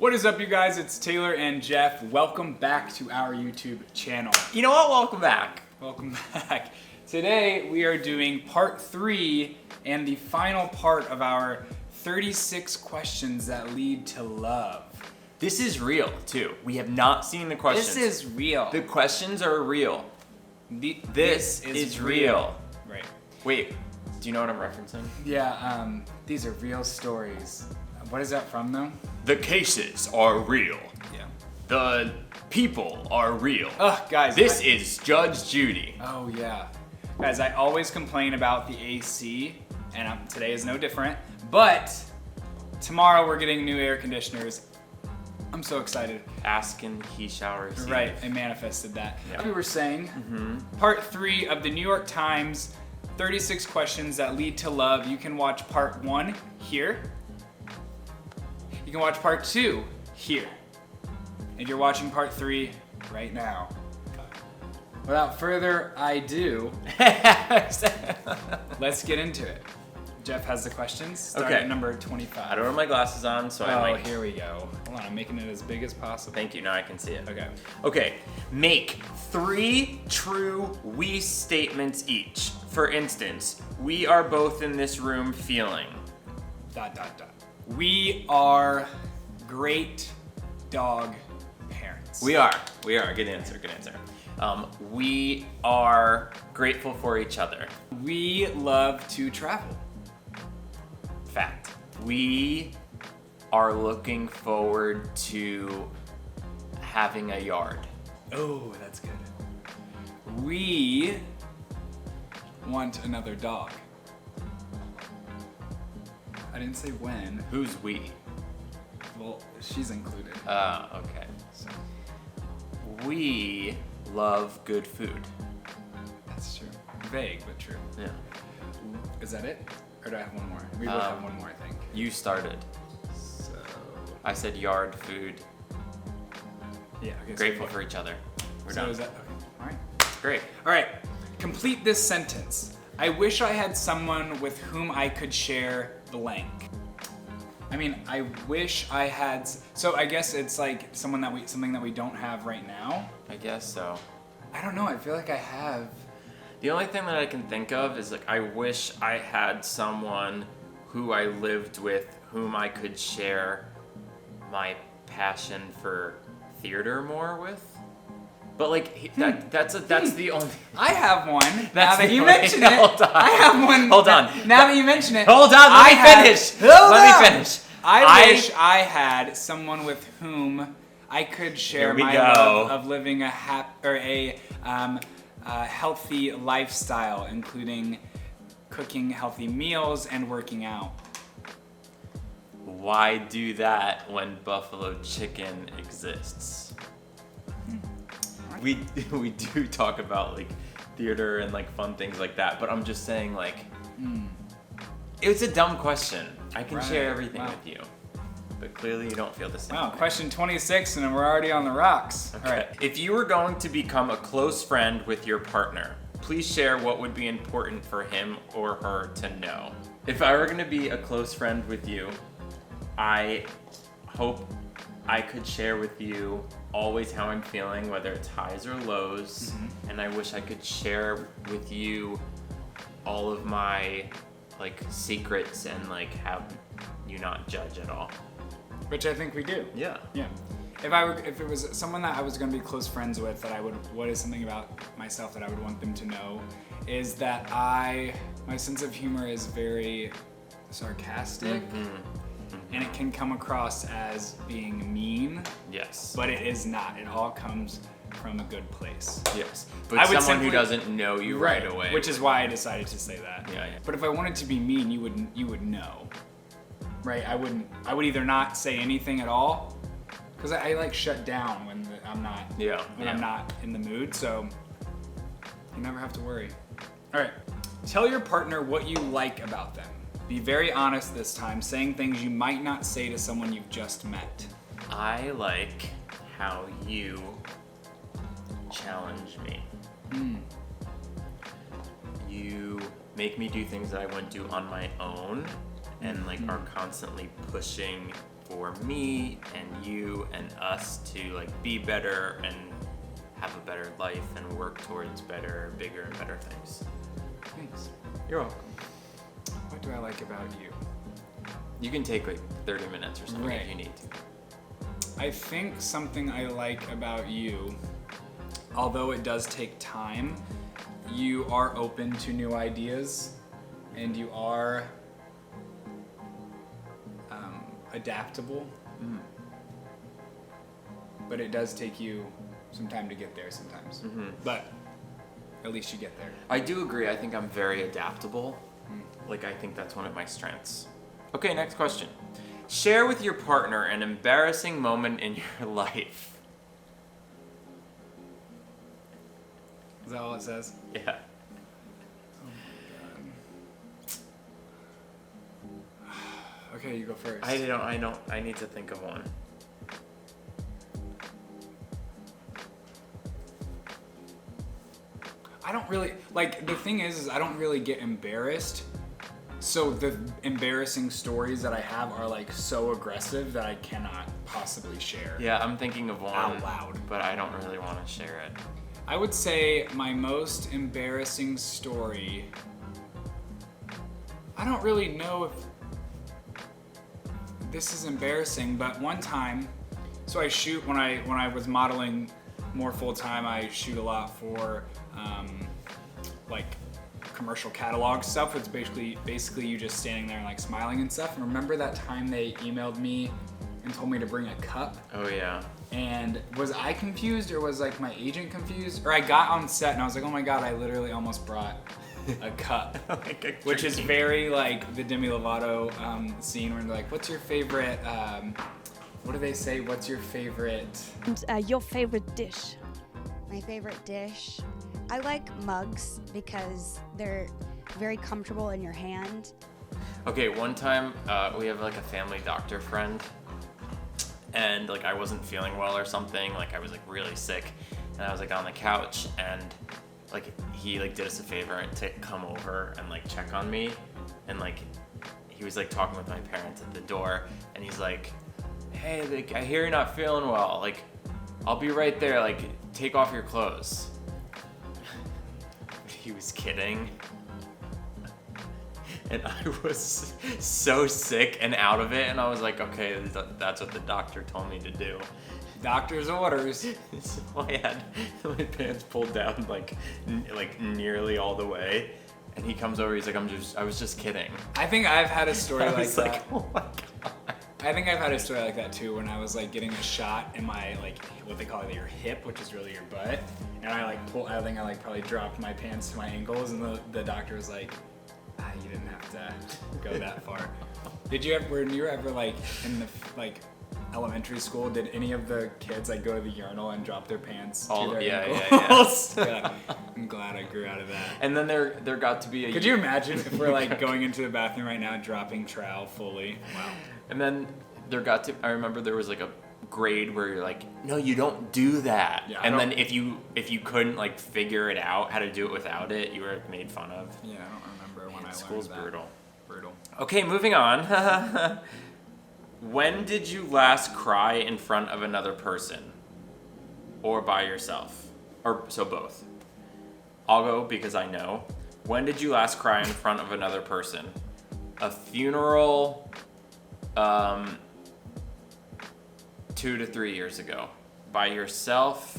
What is up, you guys? It's Taylor and Jeff. Welcome back to our YouTube channel. You know what? Welcome back. Welcome back. Today we are doing part 3 and the final part of our 36 questions that lead to love. This is real, too. We have not seen the questions. This is real. The questions are real. This is real. Right. Wait, do you know what I'm referencing? Yeah, these are real stories. What is that from, though? The cases are real. Yeah. The people are real. Ugh, guys. This is Judge Judy. Oh, yeah. Guys, I always complain about the AC, and today is no different. But tomorrow we're getting new air conditioners. I'm so excited. Ask and he shall receive. Right, I manifested that. Yeah. Like we were saying, part 3 of the New York Times 36 questions that lead to love. You can watch part 1 here. You can watch part 2 here. And you're watching part 3 right now. Without further ado, let's get into it. Jeff has the questions. Start Okay. at number 25. I don't have my glasses on, so I might... here we go. Hold on, I'm making it as big as possible. Thank you, now I can see it. Okay. Okay, make 3 true we statements each. For instance, we are both in this room feeling. ... We are great dog parents. We are. Good answer. We are grateful for each other. We love to travel. Fact. We are looking forward to having a yard. Oh, that's good. We want another dog. I didn't say when. Who's we? Well, she's included. Okay. So, we love good food. That's true. Vague, but true. Yeah. Is that it? Or do I have one more? We both have one more, I think. You started. So, I said yard, food, yeah. Okay. grateful for each other. We're So done. is that okay? All right. Great. All right. Complete this sentence. I wish I had someone with whom I could share blank. I mean, I wish I had. So I guess it's like something that we don't have right now. I guess so. I don't know. I feel like I have. The only thing that I can think of is like I wish I had someone who I lived with whom I could share my passion for theater more with. But like that's the only. I have one. That's Now that the you only- mention it, Hold on. I have one. Hold on. Now that you mention it, Hold on, let me finish. Let me finish. I wish I had someone with whom I could share Here we my go. love of living a healthy lifestyle, including cooking healthy meals and working out. Why do that when buffalo chicken exists? We do talk about like theater and like fun things like that, but I'm just saying like it's a dumb question. I can share everything with you, but clearly you don't feel the same. Wow, way. question 26 and we're already on the rocks. Okay. All right. If you were going to become a close friend with your partner, please share what would be important for him or her to know. If I were going to be a close friend with you, I hope I could share with you always how I'm feeling, whether it's highs or lows, and I wish I could share with you all of my like secrets and like have you not judge at all. Which I think we do. Yeah. Yeah. If it was someone that I was going to be close friends with, what is something about myself that I would want them to know is that my sense of humor is very sarcastic, and it can come across as being mean. Yes. But it is not. It all comes from a good place. Yes. But I would someone who doesn't know you right away. Which is why I decided to say that. Yeah. But if I wanted to be mean, you would know. Right? I would either not say anything at all, because I like shut down when I'm not I'm not in the mood, so you never have to worry. All right. Tell your partner what you like about them. Be very honest this time, saying things you might not say to someone you've just met. I like how you challenge me. You make me do things that I wouldn't do on my own, and like are constantly pushing for me and you and us to like be better and have a better life and work towards better, bigger and better things. Thanks. You're welcome. What do I like about you? You can take like 30 minutes or something Right. if you need to. I think something I like about you, although it does take time, you are open to new ideas and you are adaptable. But it does take you some time to get there sometimes. But at least you get there. I do agree. I think I'm very adaptable. Like, I think that's one of my strengths. Okay, next question. Share with your partner an embarrassing moment in your life. Is that all it says? Yeah. Okay, you go first. I need to think of one. I don't really, like, the thing is I don't really get embarrassed. So the embarrassing stories that I have are like so aggressive that I cannot possibly share. Yeah, I'm thinking of one Out loud. but I don't really want to share it. I would say my most embarrassing story, I don't really know if this is embarrassing, but one time, so I shoot when I was modeling more full time, I shoot a lot for like commercial catalog stuff. It's basically you just standing there and like smiling and stuff. And remember that time they emailed me and told me to bring a cup? Oh yeah. And was I confused or was like my agent confused? Or I got on set and I was like, oh my god, I literally almost brought a cup. Like a Which is very like the Demi Lovato scene where they're like, what's your favorite, what do they say? What's your favorite? And your favorite dish? My favorite dish? I like mugs because they're very comfortable in your hand. Okay, one time we have like a family doctor friend, and like I wasn't feeling well or something, like I was like really sick, and I was like on the couch, and like he like did us a favor to come over and like check on me, and like he was like talking with my parents at the door, and he's like, hey, like I hear you're not feeling well, like I'll be right there, like take off your clothes. He was kidding. And I was so sick and out of it, and I was like, okay, that's what the doctor told me to do. Doctor's orders. So I had my pants pulled down like nearly all the way, and he comes over, he's like, I was just kidding. I think I've had a story I like was that. like, oh my god. I think I've had a story like that too, when I was like getting a shot in my like what they call it, your hip, which is really your butt, and I think I like probably dropped my pants to my ankles, and the doctor was like, you didn't have to go that far. Were you ever like in the like elementary school? Did any of the kids like go to the urinal and drop their pants to their ankles? Yeah. I'm glad I grew out of that. And then there got to be a. Could you imagine if we're like going into the bathroom right now, dropping trowel fully? Wow. And then I remember there was like a grade where you're like, no, you don't do that. Yeah, and then if you couldn't like figure it out how to do it without it, you were made fun of. Yeah, I don't remember when I learned School's that. brutal. Okay, moving on. When did you last cry in front of another person? Or by yourself? Or so both. I'll go because I know. When did you last cry in front of another person? A funeral, 2 to 3 years ago. By yourself,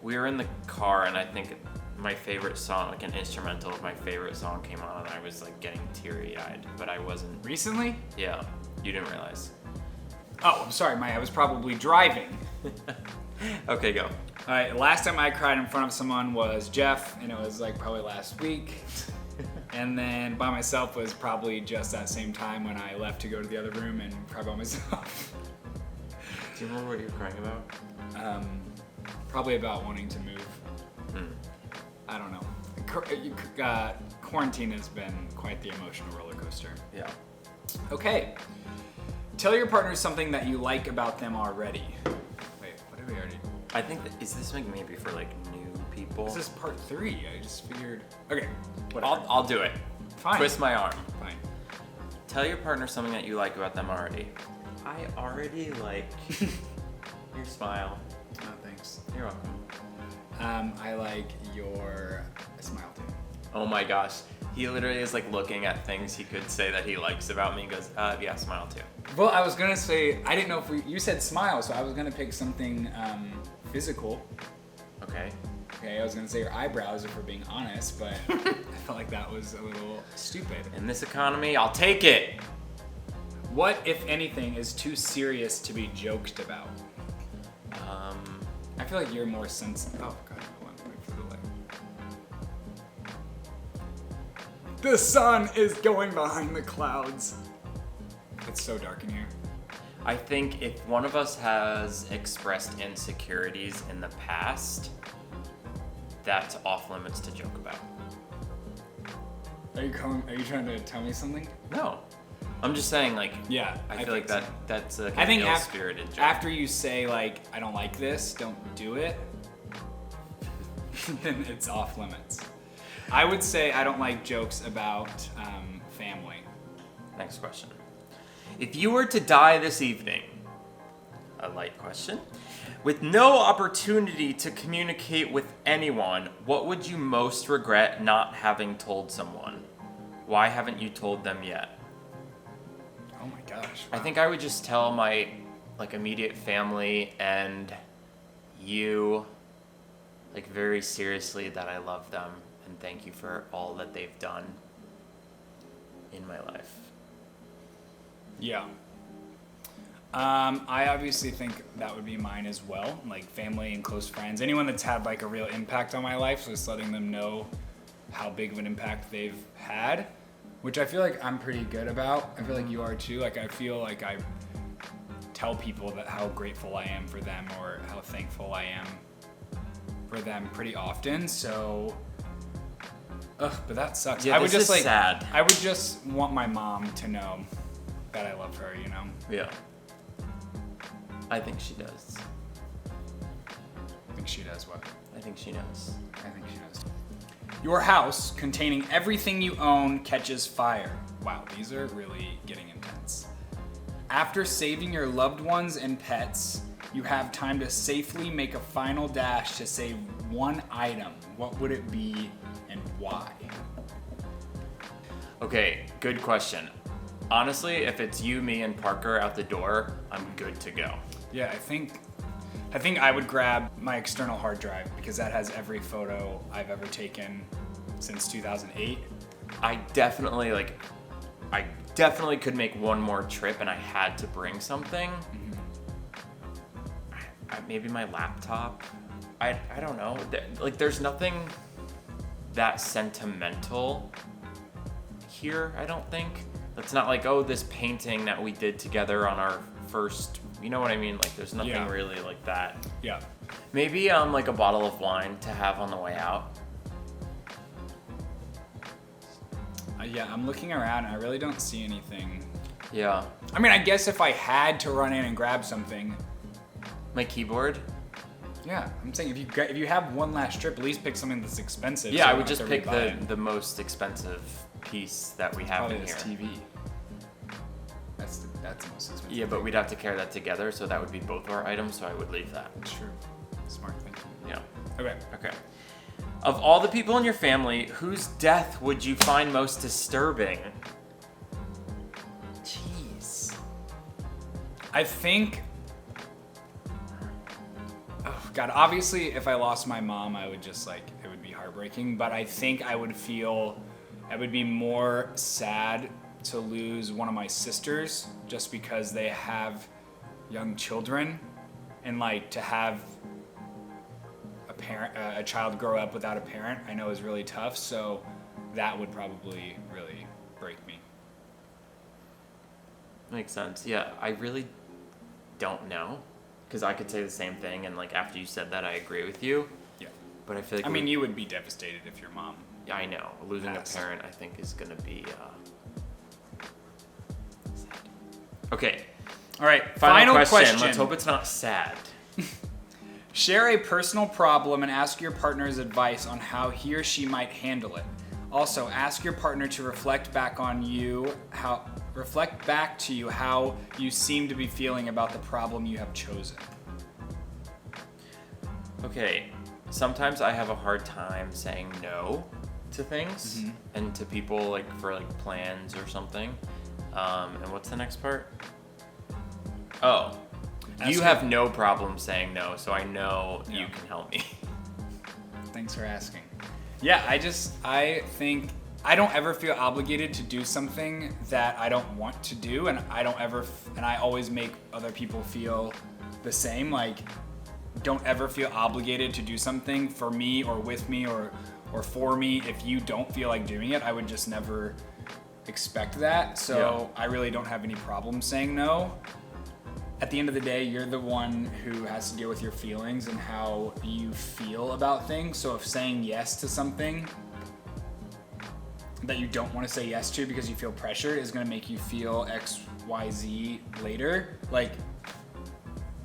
we were in the car, and I think my favorite song, like an instrumental of my favorite song came on, and I was like getting teary-eyed, but I wasn't. Recently? Yeah, you didn't realize. Oh, I'm sorry, I was probably driving. Okay, go. All right, last time I cried in front of someone was Jeff, and it was like probably last week. And then by myself was probably just that same time when I left to go to the other room and cry by myself. Do you remember what you were crying about? Probably about wanting to move. I don't know. Quarantine has been quite the emotional roller coaster. Yeah. Okay. Tell your partner something that you like about them already. Wait, what did we already? I think is this like maybe for like new people? This is part 3. I just figured. Okay. Whatever. I'll do it. Fine. Twist my arm. Fine. Tell your partner something that you like about them already. I already like your smile. Oh, thanks. You're welcome. I like your smile too. Oh my gosh. He literally is like looking at things he could say that he likes about me and goes, yeah, smile too. Well, I was gonna say, I didn't know if you said smile, so I was gonna pick something physical. Okay. Okay, I was gonna say your eyebrows if we're being honest, but I felt like that was a little stupid. In this economy, I'll take it. What, if anything, is too serious to be joked about? I feel like you're more sensitive. Oh god, hold on, wait for the light. The sun is going behind the clouds. It's so dark in here. I think if one of us has expressed insecurities in the past, that's off limits to joke about. Are you trying to tell me something? No. I'm just saying, like, Yeah, I feel like so. that's a I think ill-spirited joke. after you say like, I don't like this, don't do it, then it's off limits. I would say I don't like jokes about family. Next question. If you were to die this evening, a light question, with no opportunity to communicate with anyone, what would you most regret not having told someone? Why haven't you told them yet? Oh my gosh. I think I would just tell my like immediate family and you like very seriously that I love them and thank you for all that they've done in my life. Yeah. I obviously think that would be mine as well, like family and close friends. Anyone that's had like a real impact on my life, so just letting them know how big of an impact they've had, which I feel like I'm pretty good about. I feel like you are too. Like I feel like I tell people that how grateful I am for them or how thankful I am for them pretty often. So, but that sucks. Yeah, I would this just is like sad. I would just want my mom to know that I love her, you know? Yeah. I think she does. I think she does what? I think she knows. I think she does. Your house, containing everything you own, catches fire. Wow, these are really getting intense. After saving your loved ones and pets, you have time to safely make a final dash to save one item. What would it be and why? Okay, good question. Honestly, if it's you, me, and Parker out the door, I'm good to go. Yeah, I think I would grab my external hard drive because that has every photo I've ever taken since 2008. I definitely could make one more trip and I had to bring something. Maybe my laptop. I don't know. Like there's nothing that sentimental here, I don't think. It's not like, oh, this painting that we did together on our first, you know what I mean? Like there's nothing really like that. Yeah. Maybe like a bottle of wine to have on the way out. Yeah, I'm looking around and I really don't see anything. Yeah. I mean, I guess if I had to run in and grab something. My keyboard? Yeah, I'm saying if you have one last trip, at least pick something that's expensive. Yeah, so I you would don't just have to pick rebuy it. the most expensive piece that we have Probably in this here. TV. That's the most expensive. Yeah, but we'd have to carry that together, so that would be both our items, so I would leave that. That's true. Smart thinking. Yeah. Okay. Okay. Of all the people in your family, whose death would you find most disturbing? Jeez. I think. Oh God! Obviously, if I lost my mom, I would just like it would be heartbreaking. But I think I would be more sad to lose one of my sisters, just because they have young children, and like to have a child grow up without a parent, I know is really tough. So that would probably really break me. Makes sense. Yeah, I really don't know, because I could say the same thing, and like after you said that, I agree with you. Yeah. But I feel like I mean, you would be devastated if your mom. Yeah, I know. Losing Passed. a parent, I think, is gonna be sad. Okay. All right. Final question. question. Let's hope it's not sad. Share a personal problem and ask your partner's advice on how he or she might handle it. Also, ask your partner to reflect back on you reflect back to you how you seem to be feeling about the problem you have chosen. Okay, sometimes I have a hard time saying no to things and to people, like for like plans or something. And what's the next part? Oh, you have no problem saying no, so I know you can help me. Thanks for asking. Yeah, I think I don't ever feel obligated to do something that I don't want to do, and I always make other people feel the same. Like, don't ever feel obligated to do something for me or with me or for me. If you don't feel like doing it, I would just never expect that. So I really don't have any problem saying no. At the end of the day, you're the one who has to deal with your feelings and how you feel about things. So if saying yes to something that you don't want to say yes to because you feel pressured is going to make you feel X, Y, Z later, like,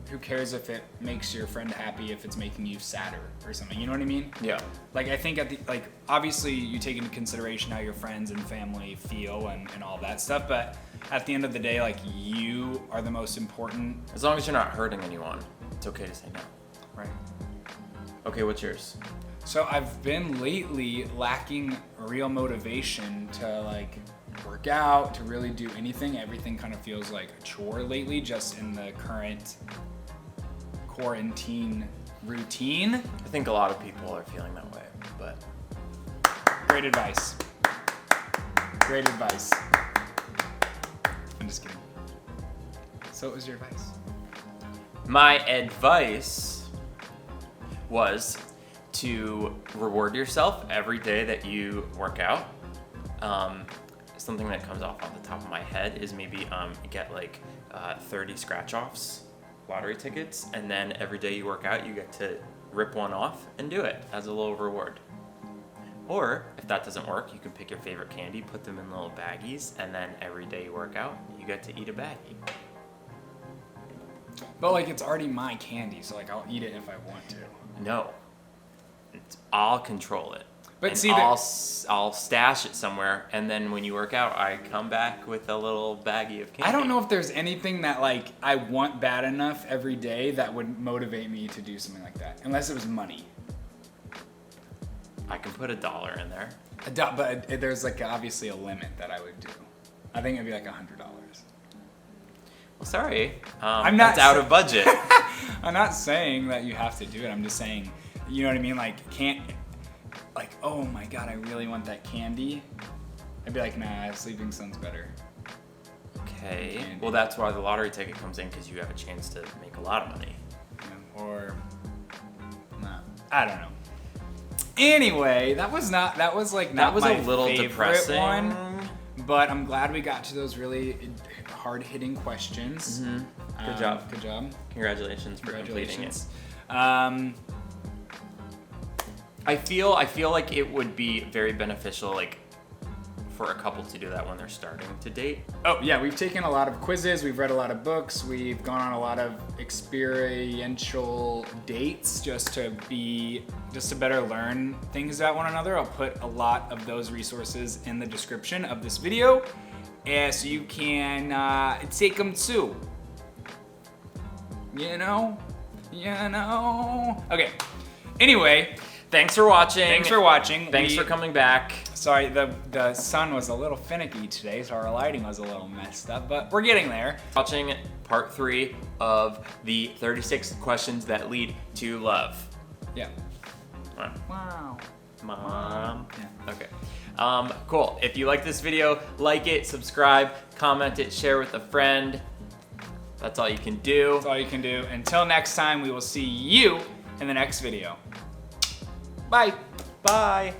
who cares if it makes your friend happy if it's making you sadder or something? You know what I mean? Yeah. Like, I think obviously you take into consideration how your friends and family feel and all that stuff, but at the end of the day, like, you are the most important. As long as you're not hurting anyone, it's okay to say no. Right. Okay, what's yours? So I've been lately lacking real motivation to like work out, to really do anything. Everything kind of feels like a chore lately, just in the current quarantine routine. I think a lot of people are feeling that way, but Great advice. Great advice. I'm just kidding. So what was your advice? my advice was to reward yourself every day that you work out. Something that comes off the top of my head is maybe get like 30 scratch-offs, lottery tickets, and then every day you work out, you get to rip one off and do it as a little reward. Or if that doesn't work, you can pick your favorite candy, put them in little baggies, and then every day you work out, you get to eat a baggie. But like, it's already my candy, so like I'll eat it if I want to. No, I'll control it. But and see, I'll stash it somewhere, and then when you work out, I come back with a little baggie of candy. I don't know if there's anything that like I want bad enough every day that would motivate me to do something like that, unless it was money. I can put $1 in there. But there's like obviously a limit that I would do. I think it'd be like $100. Well, sorry, I'm not that's out of budget. I'm not saying that you have to do it. I'm just saying, you know what I mean? Like, like, oh my God, I really want that candy. I'd be like, nah, Sleeping Sun's better. Okay. Candy. Well, that's why the lottery ticket comes in, because you have a chance to make a lot of money. Yeah, or, nah, I don't know. Anyway, that was like not was my a little favorite depressing one, but I'm glad we got to those really hard-hitting questions. Mm-hmm. Good job. Good job. Congratulations for completing it. I feel like it would be very beneficial, like, for a couple to do that when they're starting to date. Oh yeah, we've taken a lot of quizzes, we've read a lot of books, we've gone on a lot of experiential dates just to better learn things about one another. I'll put a lot of those resources in the description of this video, so you can take them too. You know. Okay. Anyway. Thanks for watching. Thanks for coming back. Sorry, the sun was a little finicky today, so our lighting was a little messed up, but we're getting there. Watching part 3 of the 36 questions that lead to love. Yeah. Wow. Mom. Yeah. Okay. Cool. If you like this video, like it, subscribe, comment it, share with a friend. That's all you can do. That's all you can do. Until next time, we will see you in the next video. Bye. Bye.